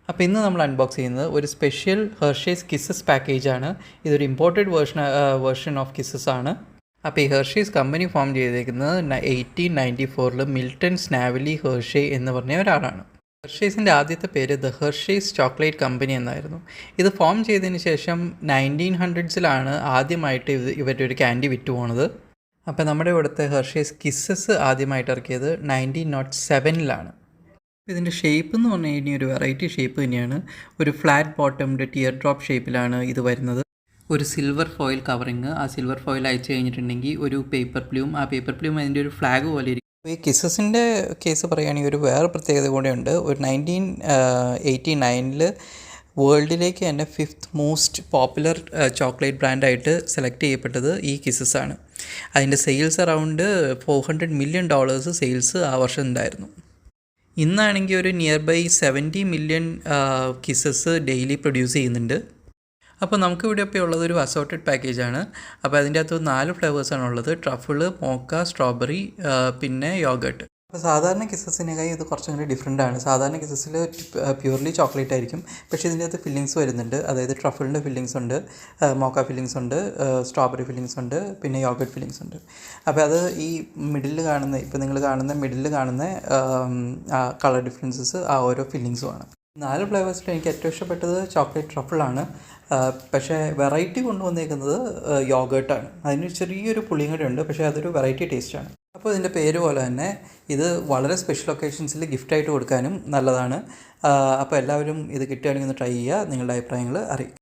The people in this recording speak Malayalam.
അപ്പോൾ ഇന്ന് നമ്മൾ അൺബോക്സ് ചെയ്യുന്നത് ഒരു സ്പെഷ്യൽ ഹെർഷേസ് കിസ്സസ് പാക്കേജാണ്. ഇതൊരു ഇമ്പോർട്ടഡ് വേർഷൻ ഓഫ് കിസ്സസ് ആണ്. അപ്പോൾ ഈ ഹെർഷേസ് കമ്പനി ഫോം ചെയ്തേക്കുന്നത് 1894 മിൽട്ടൺ സ്നാവലി ഹെർഷേ എന്ന് പറഞ്ഞ ഒരാളാണ്. ഹെർഷേസിൻ്റെ ആദ്യത്തെ പേര് ദ ഹെർഷേസ് ചോക്ലേറ്റ് കമ്പനി എന്നായിരുന്നു. ഇത് ഫോം ചെയ്തതിന് ശേഷം 1900s ആദ്യമായിട്ട് ഇവരുടെ ഒരു ക്യാൻഡി വിറ്റ് പോണത്. അപ്പോൾ നമ്മുടെ ഇവിടുത്തെ ഹെർഷേസ് കിസ്സസ് ആദ്യമായിട്ട് ഇറക്കിയത് 1907 ഇതിൻ്റെ ഷേപ്പ് എന്ന് പറഞ്ഞു കഴിഞ്ഞാൽ ഒരു വെറൈറ്റി ഷേപ്പ് തന്നെയാണ്. ഒരു ഫ്ലാറ്റ് ബോട്ടംഡ് ടിയർ ഡ്രോപ്പ് ഷേപ്പിലാണ് ഇത് വരുന്നത്. ഒരു സിൽവർ ഫോയിൽ കവറിങ്, ആ സിൽവർ ഫോയിൽ അയച്ചു കഴിഞ്ഞിട്ടുണ്ടെങ്കിൽ ഒരു പേപ്പർ പ്ലൂം, ആ പേപ്പർ പ്ലൂം അതിൻ്റെ ഒരു ഫ്ലാഗ് പോലെ ഇരിക്കും. ഈ കിസ്സസിൻ്റെ കേസ് പറയുകയാണെങ്കിൽ ഒരു വേറെ പ്രത്യേകത കൂടെയുണ്ട്. ഒരു 1989 വേൾഡിലേക്ക് തന്നെ 5th മോസ്റ്റ് പോപ്പുലർ ചോക്ലേറ്റ് ബ്രാൻഡായിട്ട് സെലക്ട് ചെയ്യപ്പെട്ടത് ഈ കിസ്സസ് ആണ്. അതിൻ്റെ സെയിൽസ് അറൗണ്ട് $400 million സെയിൽസ് ആ വർഷം ഉണ്ടായിരുന്നു. ഇന്നാണെങ്കിൽ ഒരു nearby 70 million kisses daily produce ചെയ്യുന്നുണ്ട്. അപ്പോൾ നമുക്കിവിടെ ഇപ്പോൾ ഉള്ളത് ഒരു അസോർട്ടഡ് പാക്കേജാണ്. അപ്പോൾ അതിൻ്റെ അകത്ത് 4 ഫ്ലേവേഴ്സാണ് ഉള്ളത്: ട്രഫിള്, മോക്ക, സ്ട്രോബെറി, പിന്നെ യോഗട്ട്. അപ്പോൾ സാധാരണ കിസ്സസിനേക്കായി ഇത് കുറച്ചും കൂടി ഡിഫറെൻ്റ് ആണ്. സാധാരണ കിസ്സസിൽ പ്യൂർലി ചോക്ലേറ്റ് ആയിരിക്കും, പക്ഷേ ഇതിൻ്റെ അകത്ത് ഫില്ലിങ്സ് വരുന്നുണ്ട്. അതായത് ട്രഫിളിൻ്റെ ഫില്ലിങ്സ് ഉണ്ട്, മോക്ക ഫില്ലിങ്സ് ഉണ്ട്, സ്ട്രോബെറി ഫില്ലിങ്സ് ഉണ്ട്, പിന്നെ യോഗട്ട് ഫില്ലിങ്സ് ഉണ്ട്. അപ്പോൾ അത് ഈ മിഡിൽ കാണുന്ന, ഇപ്പോൾ നിങ്ങൾ കാണുന്ന മിഡിൽ കാണുന്ന കളർ ഡിഫറൻസസ് ആ ഓരോ ഫില്ലിങ്സുമാണ്. 4 ഫ്ലേവേഴ്സിൽ എനിക്ക് ഏറ്റവും ഇഷ്ടപ്പെട്ടത് ചോക്ലേറ്റ് ട്രഫിളാണ്. പക്ഷേ വെറൈറ്റി കൊണ്ടുവന്നേക്കുന്നത് യോഗേർട്ടാണ്. അതിന് ചെറിയൊരു പുളിയും കൂടെ ഉണ്ട്, പക്ഷേ അതൊരു വെറൈറ്റി ടേസ്റ്റാണ്. അപ്പോൾ ഇതിൻ്റെ പേര് പോലെ തന്നെ ഇത് വളരെ സ്പെഷ്യൽ ഒക്കേഷൻസിൽ ഗിഫ്റ്റായിട്ട് കൊടുക്കാനും നല്ലതാണ്. അപ്പോൾ എല്ലാവരും ഇത് കിട്ടുകയാണെങ്കിൽ ഒന്ന് ട്രൈ ചെയ്യുക, നിങ്ങളുടെ അഭിപ്രായങ്ങൾ അറിയിക്കുക.